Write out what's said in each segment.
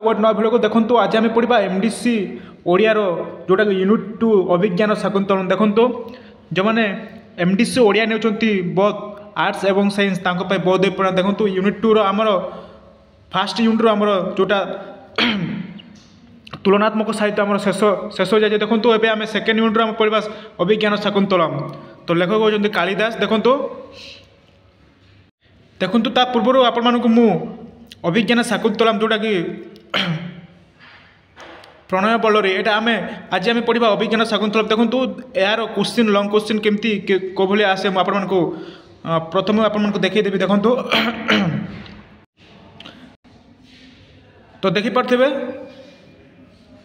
नवा भिडियो को देखो आज आम पढ़ा एमडीसी ओडियार जोटा यूनिट 2 अभिज्ञान शाकुंतलम देखो जो मैंने एमडीसी ओडिया ने बहुत आर्ट्स एवं साइंस बहुत पढ़ा देखो यूनिट 2 आमर फास्ट यूनिट आमर जोटा तुलनात्मक साहित्य आम शेष शेष जाए देखो एवं आम सेकेंड यूनिट आम पढ़ा अभिज्ञान शाकुंतलम। तो लेखक होती कालिदास देखो देखो ता पूर्व आपण मानक मु अभिज्ञान शाकुंतलम जोटा कि प्रणय बल्लरी यहाँ आम आज आम पढ़ा अभिज्ञान शाकुंतलम देखो यार क्वेश्चन लंग क्वेश्चन केमती को भाई आसे मुझे प्रथम आपको देखदेवी देखो तो देखिपे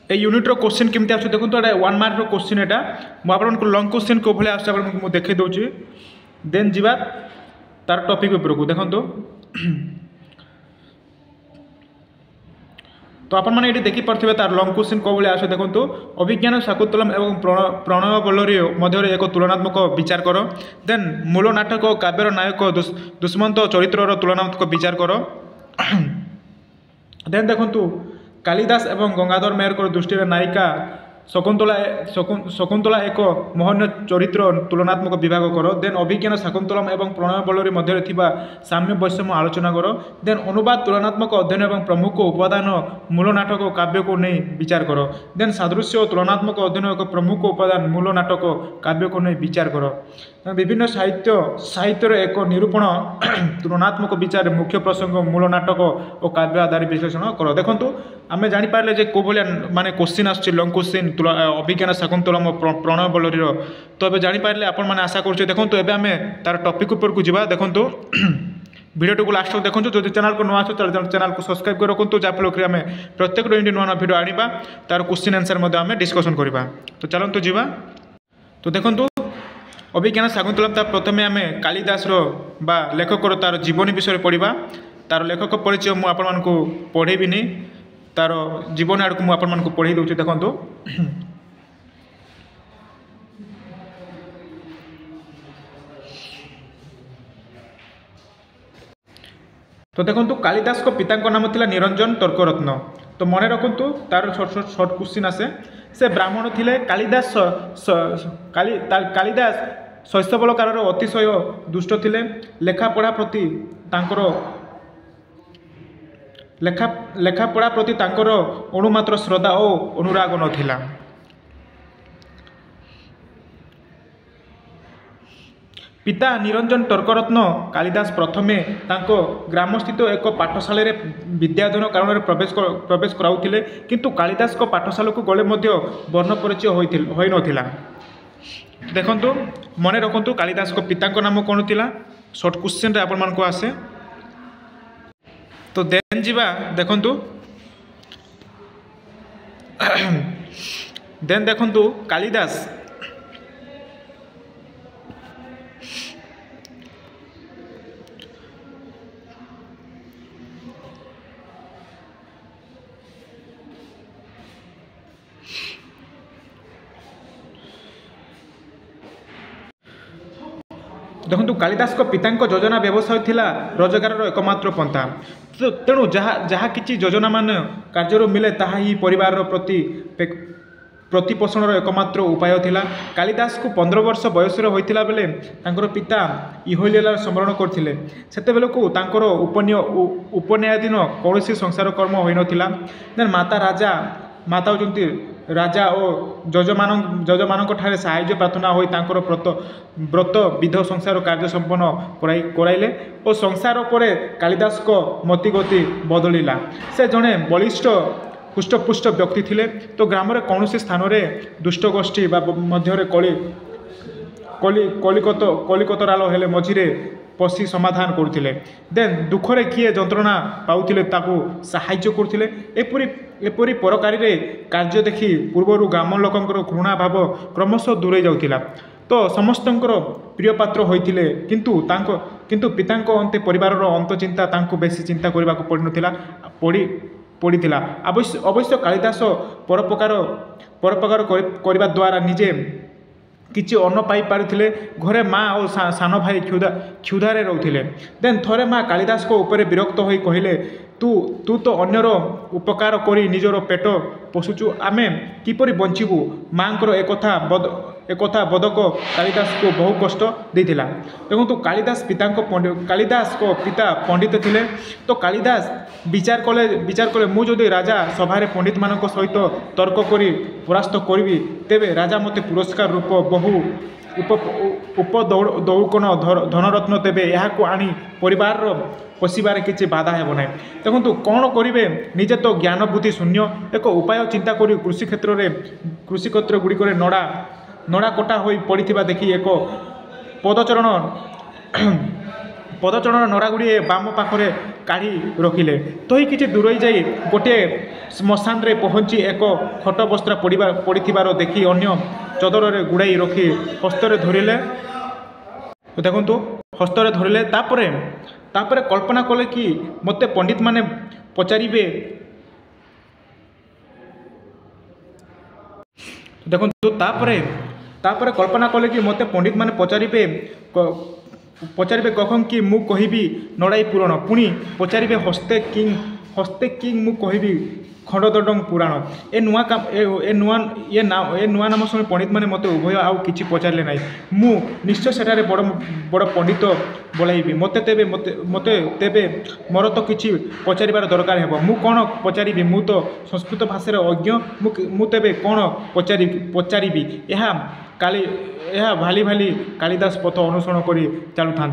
ए यूनिट्र क्वेश्चन केमती आस देखो ये 1 मार्क क्वेश्चन यहाँ मुझे लंग क्वेश्चन को भाई आस देखे दूसरी देन जीवा तार टॉपिक उपरकू देखो तो आप ये देखिपे तार लंग क्वेश्चन कौ भाई आस देखो अभिज्ञान शाकुंतलम एवं प्रणय बल्लरी मध्य एक तुलनात्मक विचार कर देन मूल नाटक काव्यर नायक दुष्मंत चरित्र तुलनात्मक विचार कर देन देखो कालिदास एवं गंगाधर मेहर दृष्टि नायिका शकुंतला एक मोहन्य चरित्र तुलनात्मक विभाग कर देन अभिज्ञान शाकुंतलम एवं प्रणय बल्लरी मध्य साम्य वैषम्य आलोचना कर देन अनुवाद तुलनात्मक अध्ययन एवं प्रमुख उपादान मूल नाटक काव्य को नहीं विचार कर देन सादृश्य तुलनात्मक अध्ययन एक प्रमुख उपादान मूल नाटक काव्य को नहीं विचार कर विभिन्न साहित्य एक निरूपण तुलनात्मक विचार मुख्य प्रसंग मूल नाटक और काव्य आधारित विश्लेषण कर देखो आम जापारे जे कौ भाया माने क्वेश्चन आस लंग क्वेश्चन अभिज्ञान शाकुंतलम प्रणय बल्लरी तो ये जापारे आपण मैंने आशा कर देखो एवं आम तार टॉपिक उपर को जा देखो वीडियो को लास्ट देखो जो चैनल को नुआ चैनल को सब्सक्राइब कर रखु जहाँफल आम प्रत्येक नुआ वीडियो आनिबा तार क्वेश्चन आंसर आम डिस्कसन करवा। तो चलते जीवा तो देखो अभिज्ञान शाकुंतलम प्रथमे आम कालिदास बा लेखक तार जीवनी विषय पढ़ा तार लेखक परिचय मुझे आपण पढ़ेबी तार जीवन आड़ को मुझे पढ़े दूसरी देखो तो देखो कालिदास को पिता नाम थिला निरंजन तर्करत्न। तो मन रखु तार शॉर्ट क्वेश्चन आसे से ब्राह्मण थिले कालिदास कालिदास शैशव काल अतिशय दुष्ट थिले लेखापढ़ा प्रति तांकर लेखापढ़ा प्रति तांकर अणुमात्र श्रद्धा और अनुराग नथिला। पिता निरंजन तर्करत्न कालिदास प्रथमे तांको ग्रामस्थित एक पाठशाला विद्याध्ययन कारण प्रवेश कराउथिले किंतु कालिदास को पाठशाला को गले मध्य वर्ण परिचय होई नथिला। देखंतु मने रखंतु कालिदास को पिता नाम कौन थिला शॉर्ट क्वेश्चन रे आपण मानको आसे। तो देन जीवा देखंतु देन देखंतु कालिदास देखो कालिदास को पिता योजना व्यवसाय थिला रोजगार एकमात्र पंथा। तो तेणु जहाँ कि योजना मान कार्य मिले ताहा ही परिवार प्रति प्रतिपोषण एकमात्र उपाय थिला। कालिदास को 15 वर्ष बयस होता बेले तांकर पिता इहोलिला स्मरण करथिले सेते बेले को तांकर उपन्यायाधीन कौन संसार कर्म होई नथिला। देन माता होती राजा और जजमान ठारे साहाय्य प्रार्थना होई तांकर व्रत विध संसार कार्य संपन्न कराइले और संसार परे कालिदास को मतिगति बदलिला। से जड़े बलिष्ठ पुष्टपुष्ट व्यक्ति थिले। तो ग्राम रे कौन स्थान में दुष्ट गोष्ठी मध्य कलिकतराल हेले मझिरे पशि समाधान करथिले। देन दुखरे किए जंत्रणा पाउथिले ताकू साहाय्य करथिले। एपरी परकारी रे कार्य देखि पूर्वर ग्राम लोकंकर घृणा भाव क्रमशः दूरे जाउथिला। तो समस्तंकर प्रिय पात्र होइथिले किंतु पितांको अंते परिवारर अंत चिंता तांको बेसी चिंता करबा को पड़नथिला पड़ीथिला। अवश्य कालिदास परोपकार करबा द्वारा निजे किछि अन्न पाई पारिथिले। घरे माँ और सान भाई क्षुधारे रोथिले। देन थरे माँ कालिदास को ऊपर विरक्त होई कहिले तू तू तो अन्यर उपकार करी निजर पेट पोषुचु आमे किपरि बंचिबु मांकर एकथा बदक कालिदास को बहु कष्ट देथिला। देखो कालिदास कालिदास को पिता पंडित थिले। तो कालिदास विचार कले मु जदि राजा सभारे पंडित मानक सहित तर्क करी परास्त करी तेबे राजा मते पुरस्कार रूप बहु उपदौकन धनरत्न देवे यहाँ आनी परिवार पोषिबार किसी बाधा हेब ना। देखो कौन करेंगे निजे तो ज्ञान बुद्धि शून्य एक उपाय चिंता करी कृषि क्षेत्र गुड़िक नड़ा कटा हो पड़ा देखी एक पदचरण नड़ा गुड़िए बाम पाखरे काढ़ी रखिले। तो ही किसी दूर जाई गोटे श्मशान रे पहुँची एक खट बस्त्र पड़ीथिबार देखी अन्य चदर रे गुड़ाई रखी हस्तरे धरिले। देखु हस्तरे धरिले तापरे कल्पना कले कि मते पंडित माने पचारिबे। देखु तापरे कल्पना कले कि मते पंडित माने पचारिबे कखन कि मु कहिबी नड़ाई पुराण पुणी पचारिबे हस्ते किंग मु कहिबी खंडदंड पुराण। ए नुआ नाम शुणी पंडित मैंने मत उभय आउ कि पचारे ना मु निश्चय सेठारे बड़ पंडित बोलाइबी मते तेबे मोर तो किछि पचारिबार दरकार हेबो। मु कौन पचारिबी मु तो संस्कृत भाषार अज्ञ मु तेबे कौन पचारिबी। यह भाली भाली कालिदास पथ अनुसरण कर चलु था।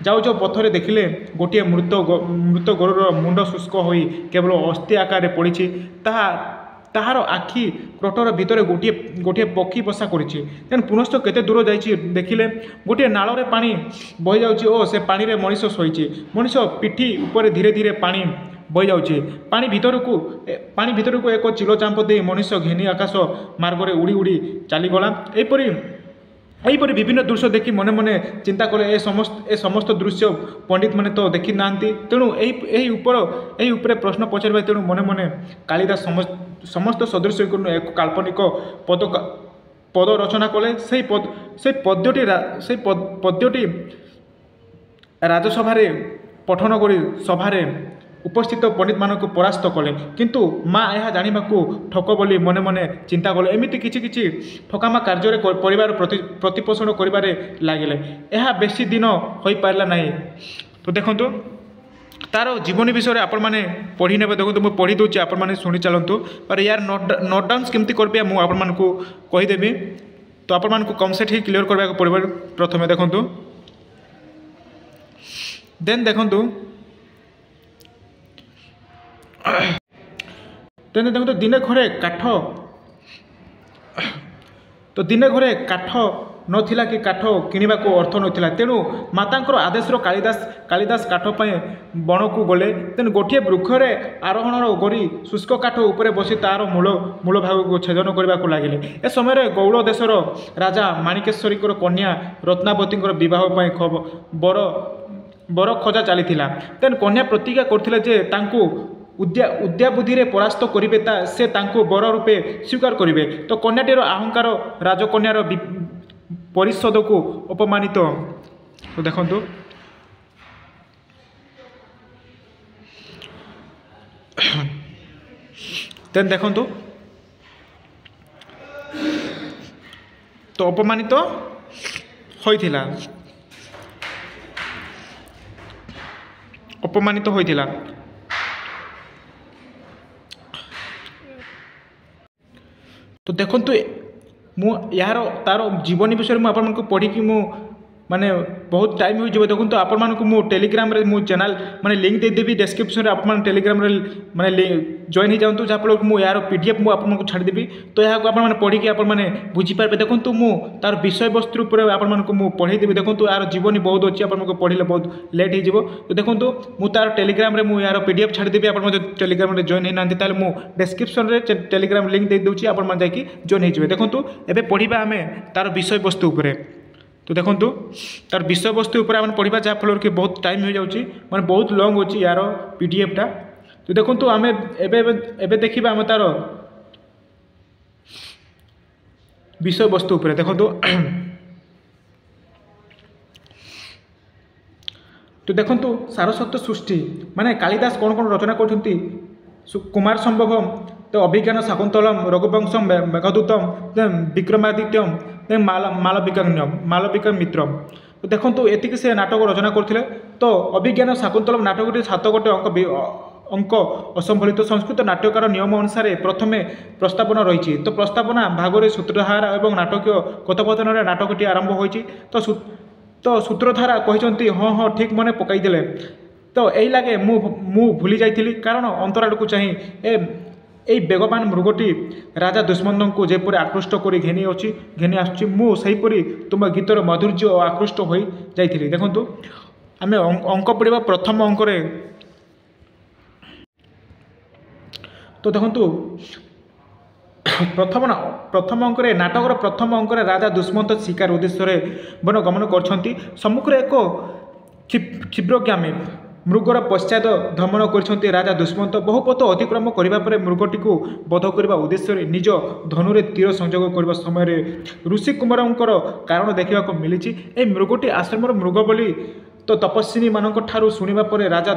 जाऊ पथरे देखिले गोटे मृत गोरर मुंड शुष्क हो केवल अस्थि आकार पड़ी ताहार आखि क्रोटर भितर गोटे पक्षी बसा कर पुनश्च केते दूर जाइए देखिले गोटे नाल पानी बही जाउछि ओ से पानी रे मनीष शोइछि। मनीष पिठी ऊपर धीरे धीरे पानी बही जाउछि। पानी भितर को एक चिलो चांप दे मनीष घेनी आकाश मार्ग में उड़ी उड़ी चलीगला। यहीपरि विभिन्न दृश्य देखी मने मने चिंता कले ए समस्त दृश्य पंडित माने तो देखी ना। तेणु यही उपरे प्रश्न पचार तेणु मने मने कालिदास समस्त सदृश्य एक काल्पनिक पद रचना कले। से पद्यटी राजसभा पठन कर सभारे उपस्थित पंडित मानक परास्त कले। किंतु माँ यह जाना ठक बोली मने मने चिंता कले। एमती किछि ठकामा कार्य परिवार प्रतिपोषण कर लगिले। यह बेसी दिन हो पारा ना। तो देखो तार जीवनी विषय आपण मैंने पढ़ी ने। देखो मुझे पढ़ी दूसरी आपण मैंने शुणी चलतु और यार नोट डाउन केमती करेंगे मुझे आपण मानक कहीदेवी। तो आपण मानक कनसेप्ट ही क्लीयर करने पड़े। प्रथमे देखु देन देखु तेने देखो दिने घरे काठ नथिला कि काठ किणवा को अर्थ नथिला। तेणु मातांकर आदेशर कालिदास काठ बण को गले। तेणु गोटे वृक्षरे आरोहण करी शुष्क काठ उपरे बसी तार मूल भाग को छेदन करने को लगिले। ए समय गौड़ देशर राजा माणिकेश्वरी कन्या रत्नावती बह बर खोजा चली। तेन कन्या प्रतिज्ञा करथिले जे तांको उद्याबुद्धि परास्त करेंगे से तांको बर रूपे स्वीकार करेंगे। तो कन्याटीर अहंकार राजकन्यार परिषद को अपमानित। तो देखो तेन देखो तो अपमानित होइथिला। तो देखु यार तार जीवनी विषय में आपण पढ़ी माने बहुत टाइम हो। देखो तो आपण मानक मु टेलीग्राम रे मु चैनल माने लिंक दे देबी डिस्क्रिप्शन रे आपण टेलीग्राम रे माने जॉइन हो जातु जहाँ फल मु यार पीडीएफ मु आपन छाड़ी देबी। तो यहाँ आपण माने पढ़ी आपण माने बुझी पारबे। देखो तो मु तार विषय वस्तु ऊपर आपण मानक मु पढ़ी देबी। देखो तो यार जीवनी बहुत अच्छी आपण पढ़ले बहुत लेट हो। तो देखो तो मु तार टेलीग्राम रे मु यार पीडीएफ छाड़ी देबी। आपण टेलीग्राम रे जॉइन होना ताले मु डिस्क्रिप्शन रे टेलीग्राम लिंक दे दूची आपण माने जाकी जॉइन हो। देखो तो एबे पढ़िबा आमे तार विषय वस्तु ऊपर। तो देखो तार विषय वस्तु उपर आम पढ़ा जहाँफल कि बहुत टाइम हो जाऊँगी मैंने बहुत लंग अच्छी यार पीडीएफटा। तो देखो आम एबे देखा आम तार विषय वस्तु उपर। देखो तो देखंतु सारस्वत सृष्टि माने कालिदास कौन कौन रचना करछंती कुमार संभवम तो अभिज्ञान शाकुंतलम रघुवंशम मेघदूतम विक्रमादित्यम मालविका मित्रम। तो देखंतु एतिक से नाटक रचना करथिले। तो अभिज्ञान शाकुंतलम नाटकटी 7 गोटे अंक असंबलित संस्कृत नाट्यकार नियम अनुसार प्रथमे प्रस्तावना रही। तो प्रस्तावना भागरे सूत्रधार और नाटकीय कथोपकथन नाटकटी आरंभ होइछि। तो सूत्रधारा कहते हाँ हाँ ठीक मने पकईदे। तो यही लगे मु भूली जाइली कारण अंतराल को चाहे ए बेगवान मृगटी राजा दुष्मंत को जेपरी आकृष्ट कर घेनी आसुची मुझेपरी तुम गीतर माधुर्य और आकृष्ट हो जाइली। देखो आम अंक पढ़ा प्रथम अंक। तो देखो प्रथम अंक नाटकर प्रथम अंक राजा दुष्मंत शिकार उद्देश्य वन गमन कर सम्मुखें एक क्षिप्रज्ञामी मृगर पश्चात भ्रमण कर राजा दुष्मंत बहुपथ अतिक्रम करने मृगटी को बध करने उद्देश्य निज धनुरे तीर संयोग करने समय ऋषि कुमार कारण देखा मिली। मृगटी आश्रम मृग बोली तो तपस्विनी मानक ठारू शुणिबा परे राजा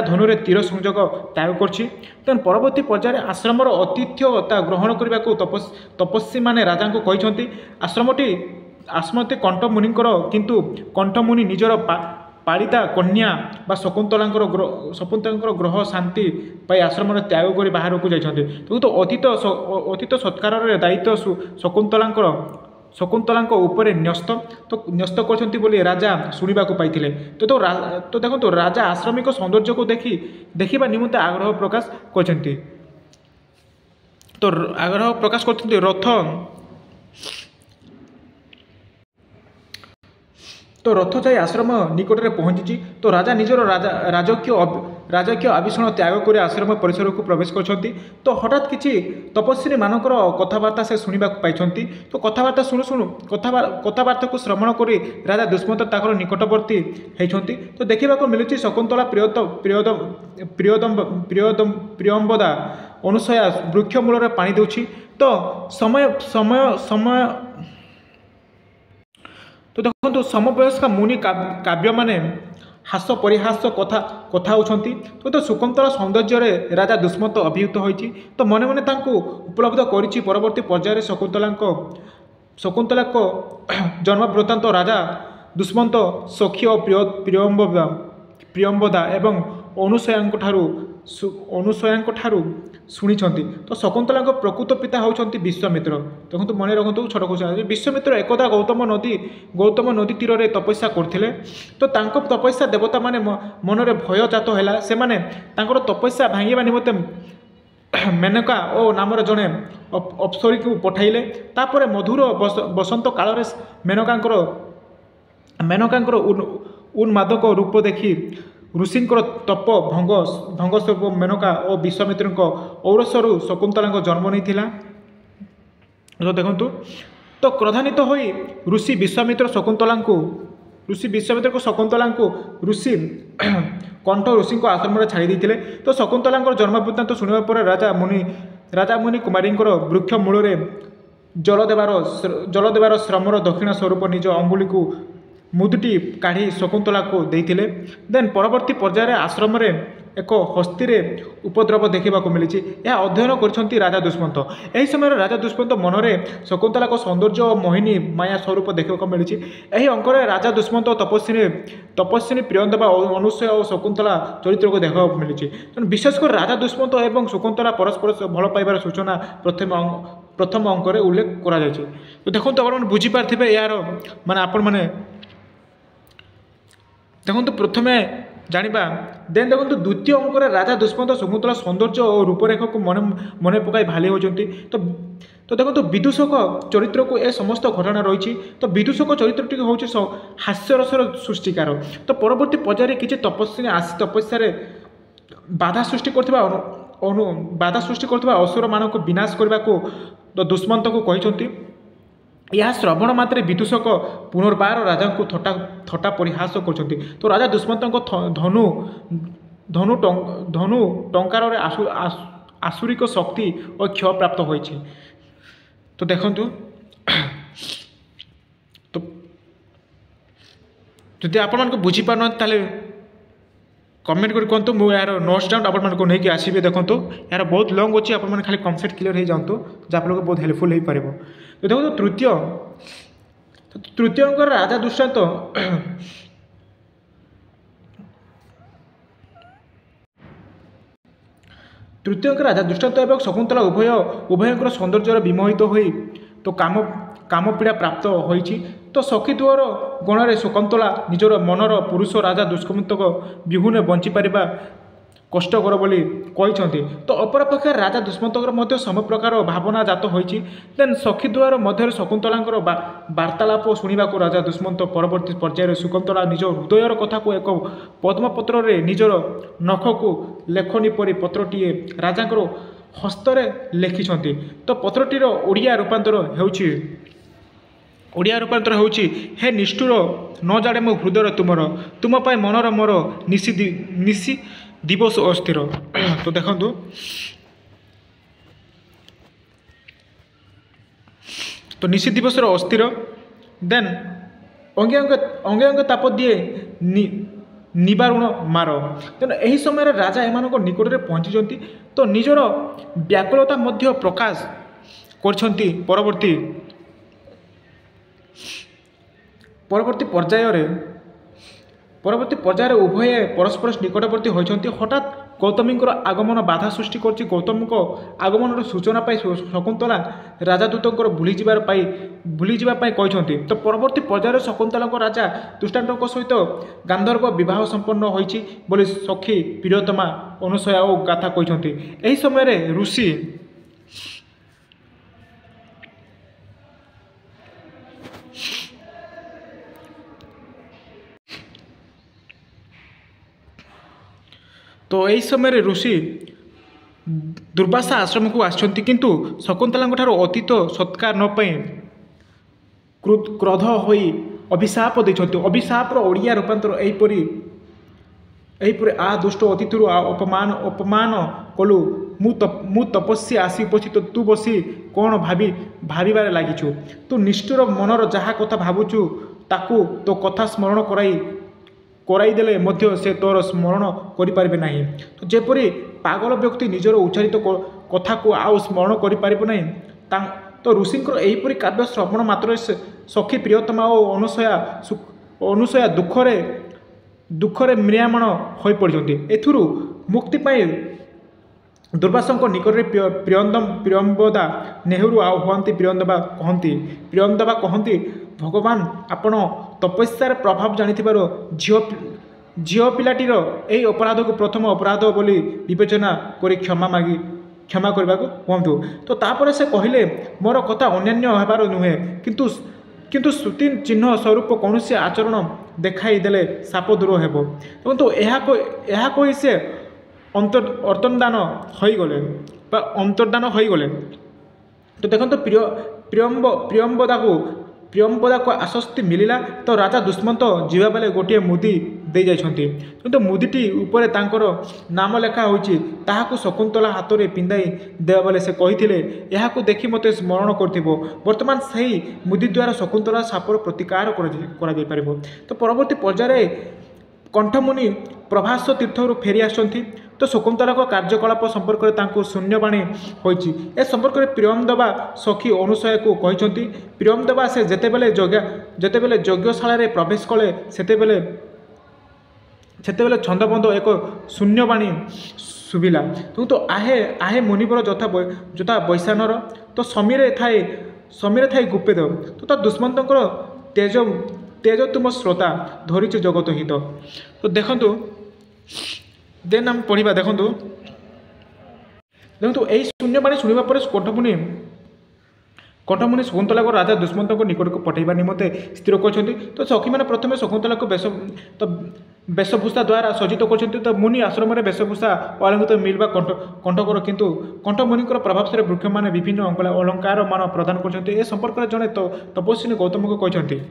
धनुरे तीर संयोग त्याग करछि। तेन परवर्ती पर्यायर आश्रमर अतिथ्यता ग्रहण करने को तपस्वी माने राजा को कहते आश्रमती कंठमुनिकर किंतु कंठमुनि निजर पालिता कन्या बा शकुंतलांकर ग्रह शांति पाई आश्रम त्याग कर बाहर को जाइछन्ति। तो अतीत सत्कार दायित्व शकुंतला उपरे न्यस्त तो न्यस्त करछन्ति बोली राजा शुणा पाई। तो देखो राजा आश्रमिक सौंदर्य को देखा निमंते आग्रह प्रकाश करछन्ति। तो आग्रह प्रकाश करछन्ति रथ जाई आश्रम निकट में पहुंची। तो राजा निजर राजकीय आभूषण त्याग कर आश्रम परिसर को प्रवेश करछन्ति। तो हठात किछि तपस्वी मानकर कथबार्ता से शुणा पाई। तो कथबार्ता कथबार्ता को श्रवण कर राजा दुष्मंत ताकर निकटवर्ती होती। तो देखा मिलूँ शकुंतला प्रियंबदा अनुसया वृक्ष मूल पानी दूची। तो समय समय समय तो देखो समवयस्क मुनि काव्य माने हास परिहास कथा होती। तो शकुंतला सौंदर्य राजा दुष्मंत अभियुक्त होती। तो मने मने तांको उपलब्ध करिछि। परवर्ती पर्यायर शकुंतला को जन्म वृत्तांत राजा दुष्मंत सखी और प्रियंबदा एवं अनुसया शुणी। तो शकुंतला प्रकृत पिता होती विश्वामित्र। देखो मन रखु छोट क्वेश्चन विश्वामित्र एकदा गौतम नदी तीर में तपस्या करते। तो तपस्या देवता माने मन में भय जात है से तपस्या भांगा निमंते मेनका ओ नामर जड़े अप्सरी को पठाइले। तापर मधुर बसंत काल मेनका उन्मादक रूप देखी ऋषिंकर तप भंग स्वरूप मेनका और विश्वामित्र औरसरु शकुंतला जन्म नहीं। तो देखु तो क्रोधान्वित हो ऋषि विश्वामित्र शकुंतला ऋषि कंठ ऋषि आश्रम छाड़ी देते। तो शकुंतला जन्म वृत्तांत शुणा पर राजा मुनि कुमारी वृक्ष मूल जल देवार श्रमर दक्षिण स्वरूप निज अंगुली को मुदुटी काढ़ी शकुंतला को देते। देन परवर्ती पर्यायर आश्रम एक हस्ती उपद्रव देखा मिली। यह अध्ययन कर राजा दुष्मंत। यही समय राजा दुष्मंत मन में शकुंतला को सौंदर्य और मोहिनी माया स्वरूप देखा मिली। यही अंक राजा दुष्मंत तपस्विनी प्रियंबदा अनुसया और शकुंतला चरित्र को देखा मिली। विशेषकर राजा दुष्मंत और शकुंतला परस्पर भल पाइबार सूचना प्रथम अंक उल्लेख कर। तो देखो आप बुझीपारे यार माने आपण मैंने देखो प्रथमे जानिबा देन देखो द्वितीय अंक राजा दुष्मंत शकुंतला सौंदर्य और रूपरेखा को मन पकाई भाली होती। तो देखो विदूषक चरित्र को ए समस्त घटना रही। तो विदूषक चरित्रटी हूँ हास्यरसर सृष्टिकार। तो परवर्ती पर्यायर किसी तपस्वी आसी तपस्या बाधा सृष्टि करथिबा असुर मान को विनाश करने को दुष्मंत को कहते। यह श्रवण मात्रे विदूषक पुनर्बार राजा को थटा परिहास करछन्ति। तो राजा दुष्मंत धनु टंकार आसुरिक शक्ति और क्षय प्राप्त होइछि। तो देखंतु ଯଦି ଆପଣମାନଙ୍କୁ ବୁଝିପାରୁନାହାନ୍ତି ତାହେଲେ कमेंट कर कहतु मु यार नोट्स डाउन आपको नहीं आसबे देखो यार बहुत लंग अच्छी आप खाली कनसेप्ट क्लीयर हो जातु जहाँफल बहुत हेल्पफुल हो पार। तो देखो तृतीय अंक राजा दुष्यंत तृतीय अंक राजा दुष्यंत और शकुंतला उभयंकर सौंदर्यर विमोहित हो तो काम पीड़ा प्राप्त होइछि। तो सखी दुआर गणरे शकुंतला निजर मनर पुरुष राजा दुष्यंतक विहुने बंची पारिबा कष्टकर बोली कहते। तो अपरपक्षे राजा दुष्यंतकर सम प्रकार भावना जात होइछि। देन सखी दुआर मध्य शकुंतलांकर वार्तालाप शुणा राजा दुष्यंत परवर्ती पर्यायर शकुंतला निज हृदयर कथा को एक पद्मपत्र रे निजर नख को लेखनी परी पत्रटीए राजांकर हस्तरे लेखिछन्ति। तो पत्रटीर ओडिया रूपांतर होउछि हे निष्ठुर न जाने मो हृदय तुम पाई मनर मोर निशी दिवस अस्थिर। तो देखंतु तो निशी दिवस अस्थिर देन अंगे अंगे ताप दिए निवारण मार। तेणु यही समय राजा एम निकट में पहुँची तो निजर व्याकुलता मध्य प्रकाश करछन्ति। परवर्ती पर्यायर उभय परस्पर निकटवर्ती होती। हठात गौतमी आगमन बाधा सृष्टि कर गौतम आगमन सूचना पाई शकुंतला राजादूतर भूली जावाई कहते। तो परवर्ती पर्यायर शकुंतला राजा दुष्यंत सहित गांधर्व विवाह संपन्न होइछि बोली सखी प्रियतमा अनुसया और गाथा कहते। यही समय ऋषि तो यही समय ऋषि दुर्वासा आश्रम को आसछन्ति किंतु शकुंतला अतीत सत्कार न पाई क्रोध होई अभिशाप देछन्ति। अभिशापर ओडिया रूपांतर एहीपरि आ दुष्ट अतिथि अपमान कलु मु तपस्या आसी उपस्थित तू बसी कौन भाविबार लागिछु। तू निष्ठुर मनर जहाँ कथा भावुचु ताकू तो कथा स्मरण कराई देले मध्य से तोर स्मरण करिपारबे नाही। तो जेपरी पागल व्यक्ति निजर उच्चारित कथा को आउ स्मरण करिपारबे नाही। तो ऋषिंकर एहीपरि काव्य श्रवण मात्र सखी प्रियतमा और अनुसया दुखरे म्रियमाण हो पड़ते। एथुरु मुक्ति पाई दुर्वासों निकट प्रियंबदा नेहरू आह्वती प्रियंदबा कहती भगवान आपण तपस्यार प्रभाव जानी झील पिलाटीर यही अपराध को प्रथम अपराध बोली विवेचना करी क्षमा करने को कहतु। तो तापर से कहले मोर कथा अन्यान्य होबार नुहे किंतु श्रुति चिन्ह स्वरूप कौन से आचरण देखाई देले साप दूर हेबो। तो यह कही से अंतर्दान हो गले। तो देखो प्रियंबदा को आश्वस्ति मिलिला। तो राजा दुष्यंत जीवा बेले गोटे मुदी दे जाइछन्ति किंतु मुदीटी ऊपर तांकर नाम लेखा होइछि ताहाकु शकुंतला हाथ में पिंधाई देवा बेले से कहिथिले याहाकु देखि मते स्मरण करथिबो। वर्तमान सही मुदी द्वारा शकुंतला सापर प्रतिकार करा जाय परिबो। तो परवर्ती पर्यायर कंठमुनि प्रभास तीर्थरू फेरी आसछन्ति। तो शकुंतला कार्यकलाप संपर्क में शून्यवाणी होइछि। ए संपर्क में प्रियंदबा सखी अनुसया को कहिछन्ति। प्रियंदबा से जेतेबेले यज्ञशाला रे प्रवेश कले सेतेबेले छंदबंध एक शून्यवाणी शुभिला। तो आहे मुनिवर जथा बैशानर तो समीरे थाए गुप्पेद। तो दुष्यंतर तेज तुम श्रोता धरिच जगत हित। तो देखंतु देन हम पढ़ा देखो यही शून्यवाणी शुणा पर कंठमुनि शकुंतला को राजा दुष्यंत को निकट को पठेबा निमंते स्थिर करछन्ति। तो सखी मैंने प्रथम शकुंतला को वेशभूषा द्वारा सज्जित करछन्ति। तो मुनि आश्रम में वेशभूषा अलंकृत मिलवा कंठकर किंतु कंठमुनि प्रभाव से वृक्ष मैंने विभिन्न अलंकार मान प्रदान करछन्ति। ए संपर्क में जड़े तपस्विनी गौतम को कहछन्ति।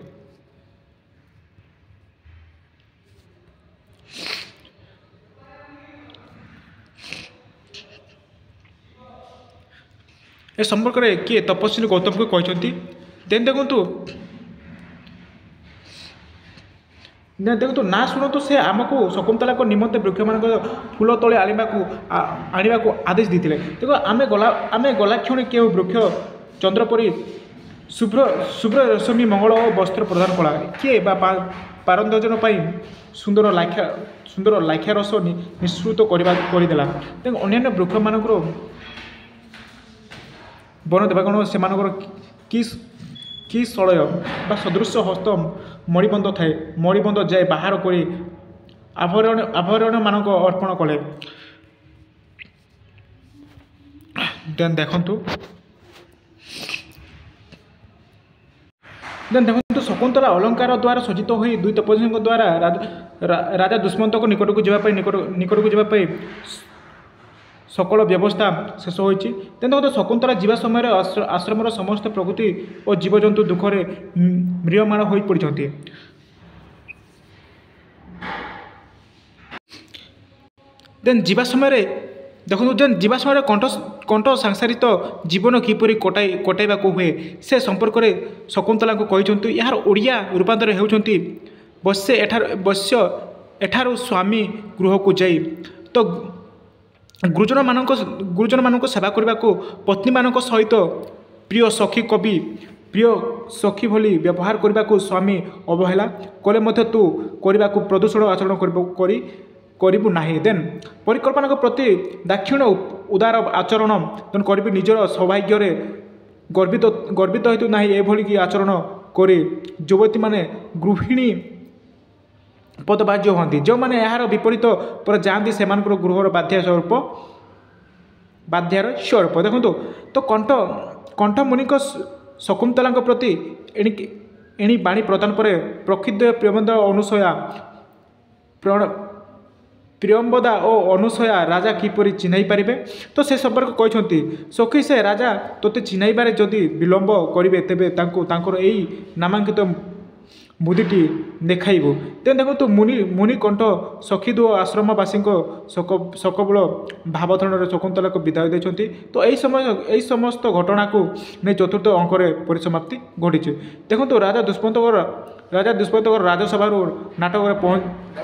ए संपर्क में किए तपस्विनी गौतम को कहते। देन देखु ଦେଖନ୍ତୁ ନା ଶୁଣନ୍ତୁ ସେ ଆମକୁ ଶକୁନ୍ତଳାଙ୍କ ନିମନ୍ତେ ବୃକ୍ଷମାନଙ୍କ ଫୁଲ ତଳେ ଆଣିବାକୁ ଆଦେଶ ଦେଇଥିଲେ। ଦେଖ ଆମେ ଗଲା କ୍ଷଣି କେଉଁ ବୃକ୍ଷ ଚନ୍ଦ୍ର ପରି ଶୁଭ୍ର ରେଶମୀ ମଙ୍ଗଳ ଓ ବସ୍ତ୍ର ପ୍ରଦାନ କଲା, କିଏ ବା ପାରନ୍ଦର୍ଜନ ପାଇଁ ସୁନ୍ଦର ଲାକ୍ଷା ରସ ନିଃସୃତ କରିଦେଲା। ତେଣୁ ଅନ୍ୟାନ୍ୟ ବୃକ୍ଷମାନଙ୍କର ବନ ଦେବା କ'ଣ ସେମାନଙ୍କର କି ସଳୟ ବା ସଦୃଶ ହସ୍ତ ମଣିବନ୍ଧ ଥାଏ, ମଣିବନ୍ଧ ଯାଇ ବାହାର କରି ଆଭରଣମାନଙ୍କ ଅର୍ପଣ କଲେ। ଦେଖନ୍ତୁ ଶକୁନ୍ତଳା ଅଳଙ୍କାର ଦ୍ୱାରା ସଜ୍ଜିତ ହୋଇ ଦୁଇ ତପସ୍ୱୀଙ୍କ ଦ୍ୱାରା ରାଜା ଦୁଷ୍ମନ୍ତଙ୍କ ନିକଟକୁ ଯିବା ପାଇଁ ସକଳ ବ୍ୟବସ୍ଥା ଶେଷ ହୋଇଛି। ତେଣୁ ଶକୁନ୍ତଳା ଯିବା ସମୟରେ ଆଶ୍ରମର ସମସ୍ତ ପ୍ରକୃତି ଓ ଜୀବଜନ୍ତୁ ଦୁଃଖରେ ମ୍ରିୟମାଣ ହୋଇ ପଡ଼ିଛନ୍ତି। ଯିବା ସମୟରେ କଣ୍ଠ ସାଂସାରିତ ଜୀବନ କିପରି କଟାଇବାକୁ ହୁଏ ସେ ସମ୍ପର୍କରେ ଶକୁନ୍ତଳାଙ୍କୁ କହିଛନ୍ତି। ଏହାର ଓଡ଼ିଆ ରୂପାନ୍ତର ହେଉଛନ୍ତି ବଶ୍ୟ ଏଠାରୁ ସ୍ୱାମୀ ଗୃହକୁ ଯାଇ ତ ଗୁରୁଜନମାନଙ୍କୁ ସେବା କରିବାକୁ ପତ୍ନୀମାନଙ୍କ ସହିତ ପ୍ରିୟ ସଖୀ ଭଳି ବ୍ୟବହାର କରିବାକୁ ସ୍ୱାମୀ ଅବହେଳା କଲେ ମଧ୍ୟ ତୁ କରିବାକୁ ପ୍ରଦୂଷଣ ଆଚରଣ କରିବୁ ନାହିଁ। ପରିକଳ୍ପନାଙ୍କ ପ୍ରତି ଦାକ୍ଷିଣ୍ୟ ଉଦାର ଆଚରଣ କରିବି। ନିଜର ସୌଭାଗ୍ୟରେ ଗର୍ବିତ ହେତୁ ନାହିଁ ଏଭଳି ଆଚରଣ କରି ଯୁବତୀମାନେ ଗୃହିଣୀ ପଦବାଜ୍ୟ ହୁଅନ୍ତି। ଯେଉଁମାନେ ଏହାର ବିପରୀତ ପରେ ଯାଆନ୍ତି ସେମାନଙ୍କର ଗୃହର ବାଧ୍ୟାର ସ୍ୱରୂପ। ଦେଖନ୍ତୁ ତ କଣ୍ଠମୁନିଙ୍କ ଶକୁନ୍ତଳାଙ୍କ ପ୍ରତି ଏଣି ବାଣୀ ପ୍ରଦାନ ପରେ ପ୍ରକ୍ଷିଦ୍ର ପ୍ରିୟମ୍ବଦା ଓ ଅନୁସୟା ରାଜା କିପରି ଚିହ୍ନାଇ ପାରିବେ ତ ସେ ସମ୍ପର୍କ କହିଛନ୍ତି। ସଖୀ ସେ ରାଜା ତୋତେ ଚିହ୍ନାଇବାରେ ଯଦି ବିଳମ୍ବ କରିବେ ତେବେ ତାଙ୍କର ଏଇ ନାମାଙ୍କିତ ମୁଦିଟି ଦେଖାଇବୁ। ତେଣୁ ଦେଖନ୍ତୁ ମୁନିକଣ୍ଠ ସଖୀଦୁହ ଆଶ୍ରମବାସୀଙ୍କ ଶୋକବଳ ଭାବଧରଣରେ ଶକୁନ୍ତଳାକୁ ବିଦାୟ ଦେଇଛନ୍ତି। ତ ଏହି ସମସ୍ତ ଘଟଣାକୁ ନେଇ ଚତୁର୍ଥ ଅଙ୍କରେ ପରିସମାପ୍ତି ଘଟିଛି। ଦେଖନ୍ତୁ ରାଜା ଦୁଷ୍ମନ୍ତଙ୍କର ରାଜସଭାରୁ ନାଟକରେ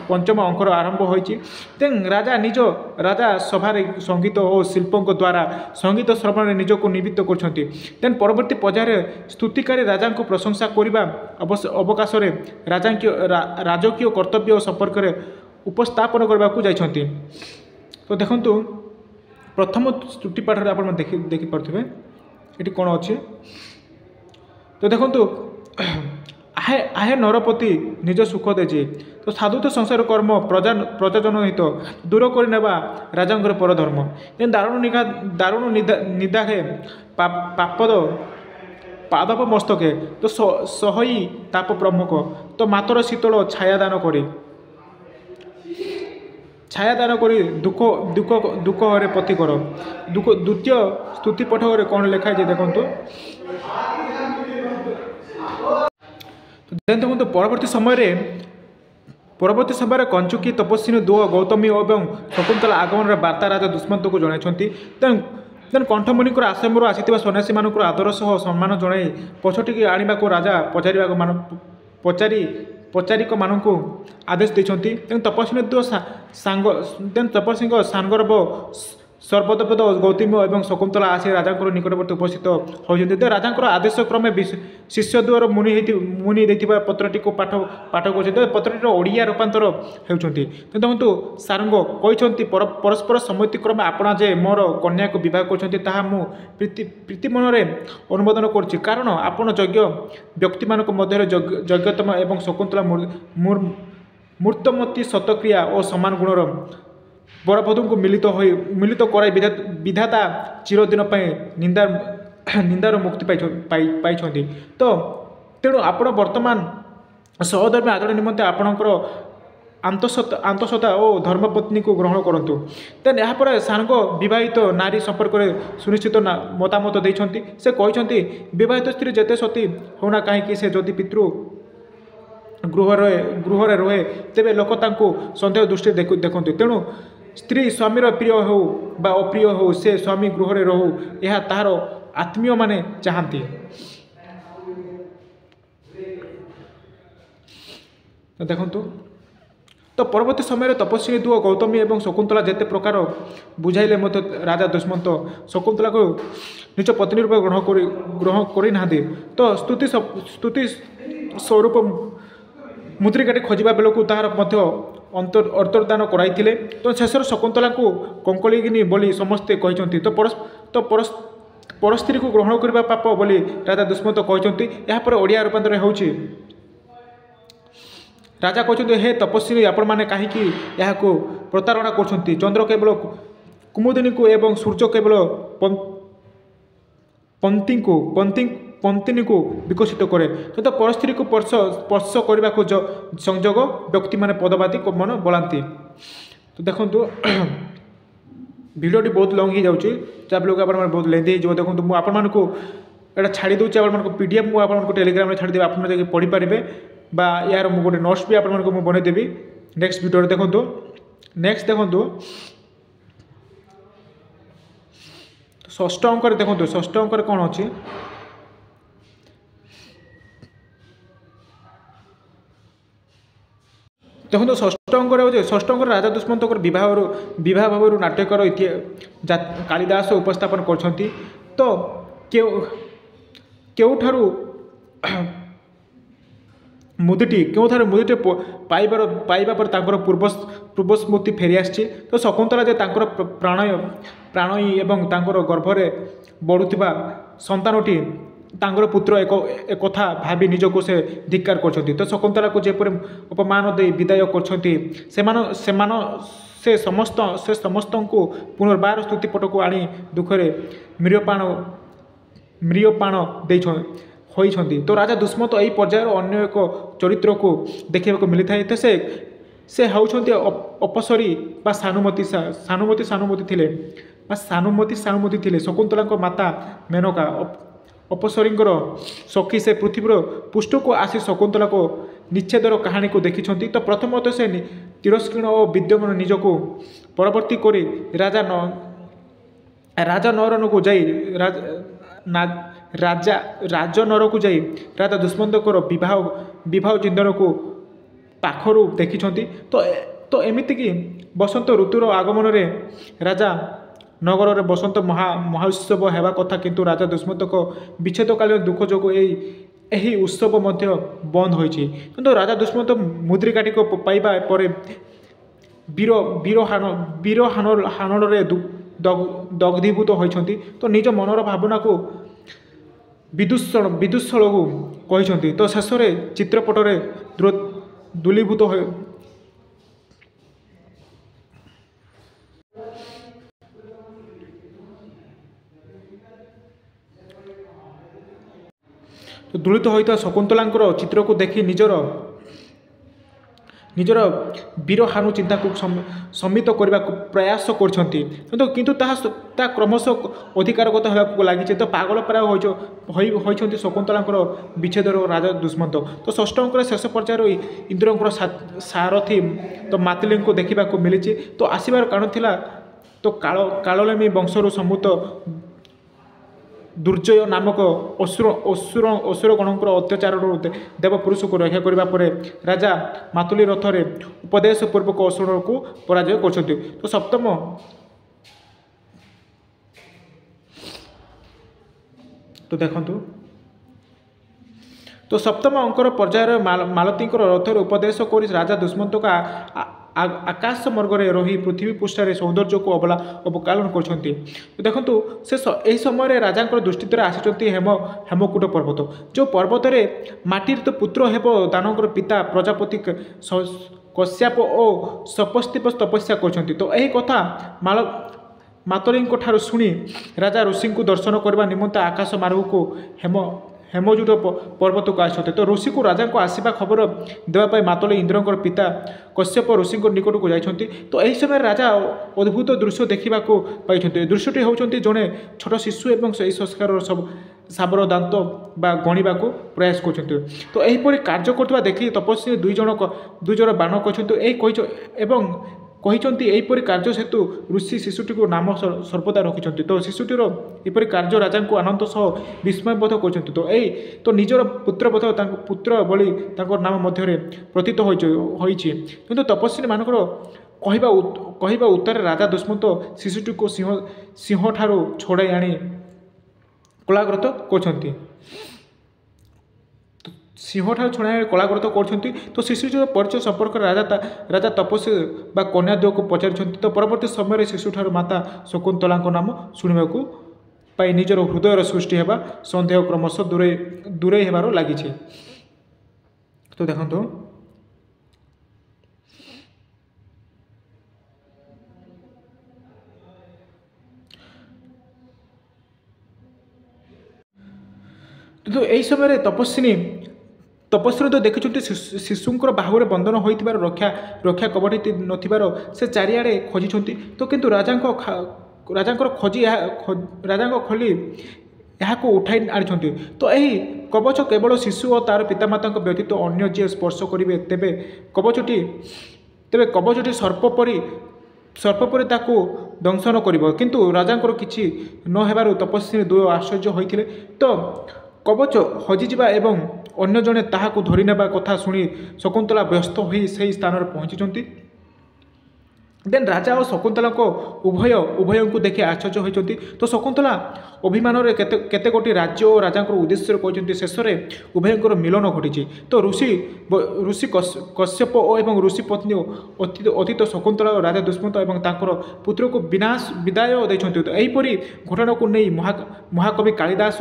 ପଞ୍ଚମ ଅଙ୍କର ଆରମ୍ଭ ହୋଇଛି। ତେଣୁ ରାଜା ନିଜ ରାଜସଭାରେ ସଙ୍ଗୀତ ଓ ଶିଳ୍ପଙ୍କ ଦ୍ୱାରା ସଙ୍ଗୀତ ଶ୍ରବଣରେ ନିଜକୁ ନିବୃତ୍ତ କରିଛନ୍ତି। ତେଣୁ ପରବର୍ତ୍ତୀ ପର୍ଯ୍ୟାୟରେ ସ୍ତୁତିକାରୀ ରାଜାଙ୍କୁ ପ୍ରଶଂସା କରିବା ଅବକାଶରେ ରାଜକୀୟ କର୍ତ୍ତବ୍ୟ ସମ୍ପର୍କରେ ଉପସ୍ଥାପନ କରିବାକୁ ଯାଇଛନ୍ତି। ତ ଦେଖନ୍ତୁ ପ୍ରଥମ ସ୍ତୁତି ପାଠରେ ଆପଣ ଦେଖିପାରୁଥିବେ ଏଠି କ'ଣ ଅଛି। ତ ଦେଖନ୍ତୁ ଆହେ ନରପତି ନିଜ ସୁଖ ଦେଜି ତ ସାଧୁତ ସଂସାର କର୍ମ ପ୍ରଜାଜନ ହିତ ଦୂର କରିନେବା ରାଜାଙ୍କର ପରଧର୍ମ। ଦାରୁଣ ନିଦାଘେ ପାଦବ ମସ୍ତକେ ତ ସହଇ ତାପ ପ୍ରମୁଖ ତ ମାତର ଶୀତଳ ଛାୟାଦାନ କରି ଦୁଃଖ ହରେ ପତି କର। ଦ୍ୱିତୀୟ ସ୍ତୁତି ପାଠକରେ କ'ଣ ଲେଖା ହେଇଛି ଦେଖନ୍ତୁ। ଦେଖନ୍ତୁ ପରବର୍ତ୍ତୀ ସମୟରେ କଞ୍ଚୁକୀ ତପସ୍ୱିନୀ ଦୁହ ଗୌତମୀ ଏବଂ ଶକୁନ୍ତଳା ଆଗମନର ବାର୍ତ୍ତା ରାଜା ଦୁଷ୍ମନ୍ତଙ୍କୁ ଜଣାଇଛନ୍ତି। ତେଣୁ କଣ୍ଠମୁନିଙ୍କର ଆଶ୍ରମରୁ ଆସିଥିବା ସନ୍ନ୍ୟାସୀମାନଙ୍କର ଆଦର ସହ ସମ୍ମାନ ଜଣାଇ ପଛଟିକି ଆଣିବାକୁ ରାଜା ପଚାରିକମାନଙ୍କୁ ଆଦେଶ ଦେଇଛନ୍ତି। ତେଣୁ ତପସ୍ୱୀଙ୍କ ସାଙ୍ଗର୍ବ ସର୍ବଦପଦ ଗୌତମ ଏବଂ ଶକୁନ୍ତଳା ଆସି ରାଜାଙ୍କର ନିକଟବର୍ତ୍ତୀ ଉପସ୍ଥିତ ହୋଇଛନ୍ତି। ରାଜାଙ୍କର ଆଦେଶ କ୍ରମେ ଶିଷ୍ୟଦ୍ୱୟର ମୁନି ଦେଇଥିବା ପତ୍ରଟିକୁ ପାଠ କରୁଛନ୍ତି। ପତ୍ରଟିର ଓଡ଼ିଆ ରୂପାନ୍ତର ହେଉଛନ୍ତି। ଦେଖନ୍ତୁ ସାରଙ୍ଗ କହିଛନ୍ତି ପରସ୍ପର ସମ୍ମତିକ୍ରମେ ଆପଣ ଯେ ମୋର କନ୍ୟାକୁ ବିବାହ କରିଛନ୍ତି ତାହା ମୁଁ ପ୍ରୀତି ମନରେ ଅନୁମୋଦନ କରୁଛି। କାରଣ ଆପଣ ଯୋଗ୍ୟ ବ୍ୟକ୍ତିମାନଙ୍କ ମଧ୍ୟରେ ଯୋଗ୍ୟତମ ଏବଂ ଶକୁନ୍ତଳା ମୂର୍ତ୍ତମତୀ ସତକ୍ରିୟା ଓ ସମାନ ଗୁଣର ବରବଧୂଙ୍କୁ ମିଳିତ କରାଇ ବିଧାତା ଚିରଦିନ ପାଇଁ ନିନ୍ଦାରୁ ମୁକ୍ତି ପାଇଛନ୍ତି। ତେଣୁ ଆପଣ ବର୍ତ୍ତମାନ ସହଧର୍ମୀ ଆଚରଣ ନିମନ୍ତେ ଆପଣଙ୍କର ଆନ୍ତଃସତ୍ତା ଓ ଧର୍ମପତ୍ନୀକୁ ଗ୍ରହଣ କରନ୍ତୁ। ତେଣୁ ଏହାପରେ ସାରଙ୍ଗ ବିବାହିତ ନାରୀ ସମ୍ପର୍କରେ ସୁନିଶ୍ଚିତ ମତାମତ ଦେଇଛନ୍ତି। ସେ କହିଛନ୍ତି ବିବାହିତ ସ୍ତ୍ରୀ ଯେତେ ସତୀ ହେଉନା କାହିଁକି ସେ ଯଦି ପିତୃ ଗୃହରେ ରହେ ତେବେ ଲୋକ ତାଙ୍କୁ ସନ୍ଦେହ ଦୃଷ୍ଟିରେ ଦେଖନ୍ତି। ତେଣୁ ସ୍ତ୍ରୀ ସ୍ୱାମୀର ପ୍ରିୟ ହେଉ ବା ଅପ୍ରିୟ ହେଉ ସେ ସ୍ୱାମୀ ଗୃହରେ ରହୁ ଏହା ତାହାର ଆତ୍ମୀୟମାନେ ଚାହାନ୍ତି। ଦେଖନ୍ତୁ तो परवर्ती समय तपस्वी दुह गौतमी और शकुंतला जिते प्रकार बुझाइले राजा दुष्मंत शकुंतला को निज पत्नी रूप ग्रहण करना तो स्तुति स्वरूप मुद्रिकाटी खोजा बेलू तार अंतर्दान कराई तो शेष शकुंतला को कंकलिगिनी बोली समस्ते कहते तो परस्त्री को ग्रहण करने पाप बोली राजा दुष्मंत कहते यापर ओडिया रूपांतर होची राजा कहते हे तपस्वी आपण मैंने कहीं प्रतारणा कर चंद्र केवल कुमुदिनी को एवं सूर्य केवल पंतिनी को विकसित करे तो परस्त्री को स्पर्श करने को संजोग व्यक्ति माने पदवादी मन बोलांती। तो देखो भिडियोटी बहुत लंग हो जाऊँगी जहाँ लोग आप बहुत लेंदी हो देखो मुझे आपको यहाँ छाड़ी दूसरी आप पीडीएफ मुझे टेलीग्राम छाड़देवी आप पढ़ी पारे बा यार मुझे गोटे नोट्स भी आपको बनईदेवी नेक्स्ट भिडियो देखो। नेक्स्ट देखो षष्ठ अंक देखो षष्ठ अंक कौन अच्छी देखो षष्ठ अंक षष्ठ अंक राजा दुष्मंत विवाह भाव नाट्यकर कालिदास उपस्थापन कर तो केउठारु मुदिटी पाइबा पर पूर्व स्मृति फेरी आसी तो शकुंतला जे प्राणयी एवं गर्भरे बढ़ुवा संतानटी तांकर पुत्र एक कथा भावी निजको से धिक्कार कर तो शकुंतला को जेपरि अपमान दे विदाय कर से समस्त को पुनर्बार स्तुतिपट को आनी दुखरे म्रियपाण होइछन्ति तो राजा दुष्मंत यही पर्यायर अन्य एक चरित्र को देखा मिली था से होउछन्ति अपसरी बा सानुमती थिले शकुंतला शकुंतला माता मेनका अपसरींकर सखी से पृथ्वीर पृष्ठ को आसी शकुंतला को निच्छेदर कहानी को देखी तो प्रथमतः से तिरस्कृण और विद्यमान निजको परवर्ती करी राजा नरन को जाई राजनर को जाई राजा दुष्मंतर विवाह चिंतन को पाखरु देखी तो एमिति कि बसंत ऋतुर आगमन में राजा नगर में बसंत महोत्सव होगा कथा किंतु राजा दुष्मंत विच्छेदकालीन दुख जो यही उत्सव बंद होइछि किंतु राजा दुष्मंत मुद्रिकाटी को पाइबा पर वीर हानरे दग्धीभूत होइछन्ति तो निज मनर भावना को विदुषल को कहते तो शेष में चित्रपटरे दूलीभूत हो तो दूलित होता शकुंतलांकर चित्र को देखी निजर वीर हानु चिंता को सम्मित करने को प्रयास किंतु क्रमश अधिकारगत होगा लगी तो पागल प्राय शकुंतलांकर विच्छेदर राजा दुष्मंत तो षष्ठ अंक शेष पर्यायर इंद्रंकर सारथी तो मातिली को देखा मिली तो आसबार कारण थिला तो कालनेमी वंशर सम्भूत दुर्जय नामक असुर गणकर अत्याचार देवपुरुष को रक्षा करने पर राजा मातुली रथरे उपदेश पूर्वक असुर को पराजय कर तो सप्तम तो देखंतु तो सप्तम अंकर पर्यायर मालती रथर उपदेश कर राजा दुष्मंत का आकाश मर्गरे रही पृथ्वी पृष्ठ सौंदर्य को अवकालन कर देखु से यही समय राजा दृष्टि आसी हेमकूट पर्वत जो पर्वत माटीर तो पुत्र हेब दानव पिता प्रजापति कश्यप और सपस्तिप तपस्या कर तो यही कथा मातली ठारू शुणी राजा ऋषि को दर्शन करने निमंते आकाश मार्ग को हेमजूट पर्वत को आसते तो ऋषि को राजा को आसवा खबर देवाई मातली इंद्र पिता कश्यप ऋषि निकट को जाइछन्ति तो यही समय राजा अद्भुत दृश्य देखा पाई दृश्यटी होती जड़े छोट शिशु और सही संस्कार सब साबर दांत बा गणवा को प्रयास कर तो यहीपरि कार्य करथुवा देखि तपस्वी दुई जन बाण कहते एवं କହିଛନ୍ତି ଏହିପରି କାର୍ଯ୍ୟ ହେତୁ ଋଷି ଶିଶୁଟିକୁ ନାମ ସର୍ବଦା ରଖିଛନ୍ତି। ତ ଶିଶୁଟିର ଏପରି କାର୍ଯ୍ୟ ରାଜାଙ୍କୁ ଆନନ୍ଦ ସହ ବିସ୍ମୟବୋଧ କରିଛନ୍ତି। ତ ନିଜର ପୁତ୍ରବୋଧ ତାଙ୍କ ପୁତ୍ର ଭଳି ତାଙ୍କ ନାମ ମଧ୍ୟରେ ପ୍ରତୀତ ହୋଇଛି। କିନ୍ତୁ ତପସ୍ୱୀମାନଙ୍କର କହିବା ଉତ୍ତରେ ରାଜା ଦୁଷ୍ମନ୍ତ ଶିଶୁଟିକୁ ସିଂହଠାରୁ ଛଡ଼ାଇ ଆଣି କଳାଗ୍ରତ କରୁଛନ୍ତି। କଳାଗ୍ରତ କରୁଛନ୍ତି। ତ ଶିଶୁଟିର ପରିଚୟ ସମ୍ପର୍କରେ ରାଜା ତପସ୍ୱୀ ବା କନ୍ୟାଦ୍ୱୟକୁ ପଚାରିଛନ୍ତି। ତ ପରବର୍ତ୍ତୀ ସମୟରେ ଶିଶୁଠାରୁ ମାତା ଶକୁନ୍ତଳାଙ୍କ ନାମ ଶୁଣିବାକୁ ପାଇ ନିଜର ହୃଦୟର ସୃଷ୍ଟି ହେବା ସନ୍ଦେହ କ୍ରମଶଃ ଦୂରେଇ ହେବାର ଲାଗିଛି। ତ ଦେଖନ୍ତୁ କିନ୍ତୁ ଏହି ସମୟରେ ତପସ୍ୱୀ ତ ଦେଖିଛନ୍ତି ଶିଶୁଙ୍କର ବାହୁରେ ବନ୍ଧନ ହୋଇଥିବାର ରକ୍ଷା କବଟି ନଥିବାର ସେ ଚାରିଆଡ଼େ ଖୋଜିଛନ୍ତି। ତ କିନ୍ତୁ ରାଜାଙ୍କର ଖୋଲି ଏହାକୁ ଉଠାଇ ଆଣିଛନ୍ତି। ତ ଏହି କବଚ କେବଳ ଶିଶୁ ଓ ତା'ର ପିତାମାତାଙ୍କ ବ୍ୟତୀତ ଅନ୍ୟ ଯିଏ ସ୍ପର୍ଶ କରିବେ ତେବେ କବଚଟି ସର୍ପ ପରି ତାକୁ ଦଂଶନ କରିବ। କିନ୍ତୁ ରାଜାଙ୍କର କିଛି ନ ହେବାରୁ ତପସ୍ୱୀ ଦ୍ୱୟ ଆଶ୍ଚର୍ଯ୍ୟ ହୋଇଥିଲେ। ତ କବଚ ହଜିଯିବା ଏବଂ ଅନ୍ୟ ଜଣେ ତାହାକୁ ଧରିନେବା କଥା ଶୁଣି ଶକୁନ୍ତଳା ବ୍ୟସ୍ତ ହୋଇ ସେହି ସ୍ଥାନରେ ପହଞ୍ଚିଛନ୍ତି। ଦେନ୍ ରାଜା ଓ ଶକୁନ୍ତଳାଙ୍କ ଉଭୟଙ୍କୁ ଦେଖି ଆଶ୍ଚର୍ଯ୍ୟ ହୋଇଛନ୍ତି। ତ ଶକୁନ୍ତଳା ଅଭିମାନରେ କେତେଗୋଟି ରାଜ୍ୟ ଓ ରାଜାଙ୍କର ଉଦ୍ଦେଶ୍ୟରେ କହିଛନ୍ତି। ଶେଷରେ ଉଭୟଙ୍କର ମିଳନ ଘଟିଛି। ତ ଋଷି କଶ୍ୟପ ଏବଂ ଋଷି ପତ୍ନୀ ଅତୀତ ଶକୁନ୍ତଳା ଓ ରାଜା ଦୁଷ୍ମନ୍ତ ଏବଂ ତାଙ୍କର ପୁତ୍ରକୁ ବିଦାୟ ଦେଇଛନ୍ତି। ତ ଏହିପରି ଘଟଣାକୁ ନେଇ ମହାକବି କାଳିଦାସ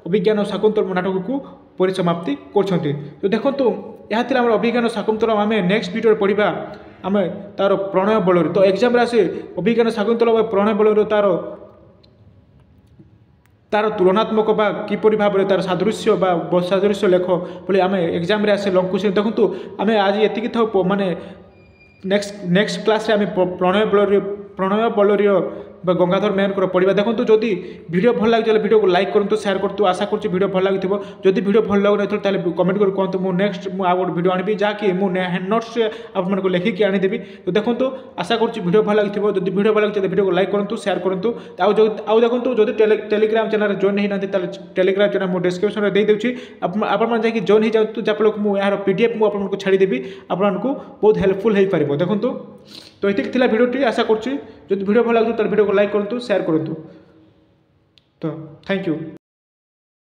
ଅଭିଜ୍ଞାନ ଶାକୁନ୍ତଳ ନାଟକକୁ ପରିସମାପ୍ତି କରିଛନ୍ତି। ତ ଦେଖନ୍ତୁ ଏହା ଥିଲା ଆମର ଅଭିଜ୍ଞାନ ଶାକୁନ୍ତଳ। ଆମେ ନେକ୍ସଟ ଭିଡ଼ିଓରେ ପଢ଼ିବା ଆମେ ତାର ପ୍ରଣୟ ବଳରେ। ତ ଏକ୍ଜାମରେ ଆସେ ଅଭିଜ୍ଞାନ ଶାକୁନ୍ତଳ ବା ପ୍ରଣୟ ବଳରେ ତାର ତୁଳନାତ୍ମକ ବା କିପରି ଭାବରେ ତାର ସାଦୃଶ୍ୟ ଲେଖ ବୋଲି ଆମେ ଏକ୍ଜାମରେ ଆସେ ଲଙ୍ଗ କ୍ୱେଶ୍ଚିନ୍। ଦେଖନ୍ତୁ ଆମେ ଆଜି ଏତିକି ଥାଉ ମାନେ ନେକ୍ସଟ କ୍ଲାସ୍ରେ ଆମେ ପ୍ରଣୟ ବଳରୀୟ ବା ଗଙ୍ଗାଧର ମେହେରଙ୍କର ପଢ଼ିବା। ଦେଖନ୍ତୁ ଯଦି ଭିଡ଼ିଓ ଭଲ ଲାଗିଛି ତାହେଲେ ଭିଡ଼ିଓକୁ ଲାଇକ୍ କରନ୍ତୁ, ସେୟାର କରନ୍ତୁ। ଆଶା କରୁଛି ଭିଡ଼ିଓ ଭଲ ଲାଗିଥିବ। ଯଦି ଭିଡ଼ିଓ ଭଲ ଲାଗୁନଥିବ ତାହେଲେ କମେଣ୍ଟ କରି କୁହନ୍ତୁ। ମୁଁ ଆଉ ଗୋଟେ ଭିଡ଼ିଓ ଆଣିବି ଯାହାକି ମୁଁ ହ୍ୟାଣ୍ଡ ନୋଟ୍ସରେ ଆପଣମାନଙ୍କୁ ଲେଖିକି ଆଣିଦେବି। ତ ଦେଖନ୍ତୁ ଆଶା କରୁଛି ଭିଡ଼ିଓ ଭଲ ଲାଗିଥିବ। ଯଦି ଭିଡ଼ିଓ ଭଲ ଲାଗିଛି ତାହେଲେ ଭିଡ଼ିଓକୁ ଲାଇକ୍ କରନ୍ତୁ, ସେୟାର କରନ୍ତୁ। ଆଉ ଦେଖନ୍ତୁ ଯଦି ଟେଲିଗ୍ରାମ ଚ୍ୟାନେଲରେ ଜଏନ୍ ହେଇନାହାନ୍ତି ତାହେଲେ ଟେଲିଗ୍ରାମ ଚ୍ୟାନେଲ ମୁଁ ଡିସ୍କ୍ରିପ୍ସନରେ ଦେଇଦେଉଛି। ଆପଣମାନେ ଯାଇକି ଜଏନ୍ ହେଇଯାନ୍ତୁ, ଯାହାଫଳରେ ମୁଁ ଏହାର PDF ମୁଁ ଆପଣଙ୍କୁ ଛାଡ଼ିଦେବି, ଆପଣଙ୍କୁ ବହୁତ ହେଲ୍ପଫୁଲ୍ ହେଇପାରିବ। ଦେଖନ୍ତୁ ତ ଏତିକି ଥିଲା ଭିଡ଼ିଓଟି। ଆଶା କରୁଛି ଯଦି ଭିଡ଼ିଓ ଭଲ ଲାଗୁଛି ତାହେଲେ ଭିଡ଼ିଓକୁ ଲାଇକ୍ କରନ୍ତୁ, ସେୟାର କରନ୍ତୁ। ତ ଥ୍ୟାଙ୍କ ୟୁ।